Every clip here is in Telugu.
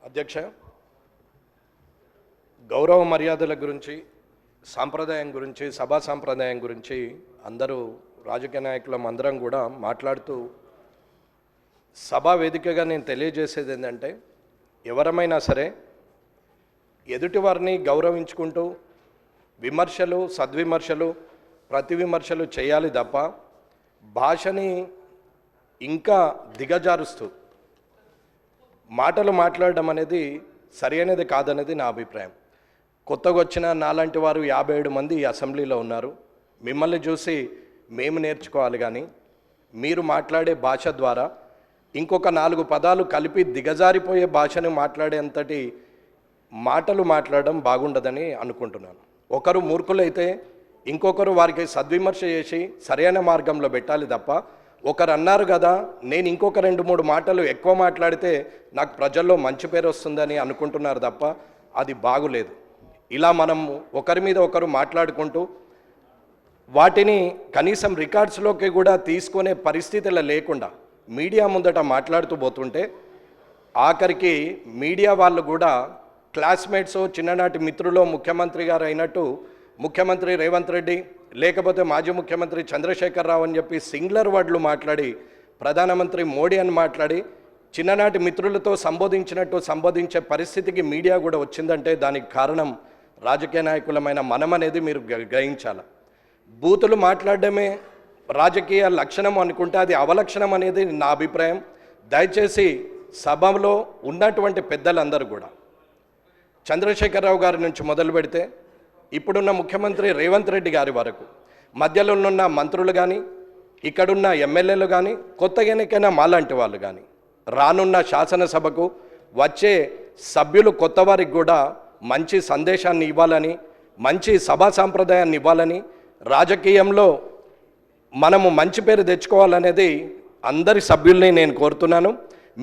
అధ్యక్ష, గౌరవ మర్యాదల గురించి, సాంప్రదాయం గురించి, సభా సాంప్రదాయం గురించి అందరూ రాజకీయ నాయకులం అందరం కూడా మాట్లాడుతూ సభా వేదికగా నేను తెలియజేసేది ఏంటంటే, ఎవరమైనా సరే ఎదుటి వారిని గౌరవించుకుంటూ విమర్శలు, సద్విమర్శలు, ప్రతి విమర్శలు చేయాలి తప్ప భాషని ఇంకా దిగజారుస్తూ మాటలు మాట్లాడడం అనేది సరైనది కాదనేది నా అభిప్రాయం. కొత్తగా వచ్చిన నాలాంటి వారు 57 మంది ఈ అసెంబ్లీలో ఉన్నారు. మిమ్మల్ని చూసి మేము నేర్చుకోవాలి, కానీ మీరు మాట్లాడే భాష ద్వారా ఇంకొక 4 పదాలు కలిపి దిగజారిపోయే భాషను మాట్లాడేంతటి మాటలు మాట్లాడడం బాగుండదని అనుకుంటున్నాను. ఒకరు మూర్ఖులైతే ఇంకొకరు వారికి సద్విమర్శ చేసి సరైన మార్గంలో పెట్టాలి తప్ప, ఒకరు అన్నారు కదా నేను ఇంకొక 2-3 మాటలు ఎక్కువ మాట్లాడితే నాకు ప్రజల్లో మంచి పేరు వస్తుందని అనుకుంటున్నారు తప్ప అది బాగులేదు. ఇలా మనం ఒకరి మీద ఒకరు మాట్లాడుకుంటూ వాటిని కనీసం రికార్డ్స్లోకి కూడా తీసుకునే పరిస్థితులు లేకుండా మీడియా ముందట మాట్లాడుతూ పోతుంటే ఆఖరికి మీడియా వాళ్ళు కూడా క్లాస్మేట్స్, చిన్ననాటి మిత్రులు ముఖ్యమంత్రి గారు అయినట్టు ముఖ్యమంత్రి రేవంత్ రెడ్డి లేకపోతే మాజీ ముఖ్యమంత్రి చంద్రశేఖర్ రావు అని చెప్పి సింగులర్ వర్డ్లు మాట్లాడి, ప్రధానమంత్రి మోడీ అని మాట్లాడి చిన్ననాటి మిత్రులతో సంబోధించే పరిస్థితికి మీడియా కూడా వచ్చిందంటే దానికి కారణం రాజకీయ నాయకులమైన మనం అనేది మీరు గ్రహించాలి. బూతులు మాట్లాడడమే రాజకీయ లక్షణం అనుకుంటే అది అవలక్షణం అనేది నా అభిప్రాయం. దయచేసి సభలో ఉన్నటువంటి పెద్దలందరూ కూడా చంద్రశేఖరరావు గారి నుంచి మొదలు పెడితే ఇప్పుడున్న ముఖ్యమంత్రి రేవంత్ రెడ్డి గారి వరకు, మధ్యలో ఉన్న మంత్రులు కానీ, ఇక్కడున్న ఎమ్మెల్యేలు కానీ, కొత్తగా ఎన్నికైన మాలాంటి వాళ్ళు కానీ, రానున్న శాసనసభకు వచ్చే సభ్యులు కొత్త వారికి కూడా మంచి సందేశాన్ని ఇవ్వాలని, మంచి సభా సాంప్రదాయాన్ని ఇవ్వాలని, రాజకీయంలో మనము మంచి పేరు తెచ్చుకోవాలనేది అందరి సభ్యుల్ని నేను కోరుతున్నాను.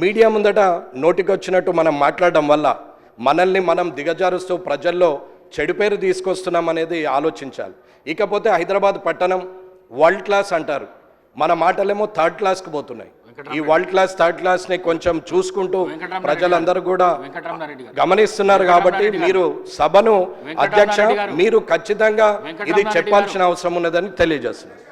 మీడియా ముందట నోటికొచ్చినట్టు మనం మాట్లాడడం వల్ల మనల్ని మనం దిగజారుస్తూ ప్రజల్లో చెడు పేరు తీసుకొస్తున్నాం అనేది ఆలోచించాలి. ఇకపోతే హైదరాబాద్ పట్టణం వరల్డ్ క్లాస్ అంటారు, మన మాటలేమో థర్డ్ క్లాస్కి పోతున్నాయి. ఈ వరల్డ్ క్లాస్, థర్డ్ క్లాస్ని కొంచెం చూసుకుంటూ ప్రజలందరూ కూడా గమనిస్తున్నారు. కాబట్టి మీరు సభను, అధ్యక్ష, మీరు ఖచ్చితంగా ఇది చెప్పాల్సిన అవసరం ఉన్నదని తెలియజేస్తున్నారు.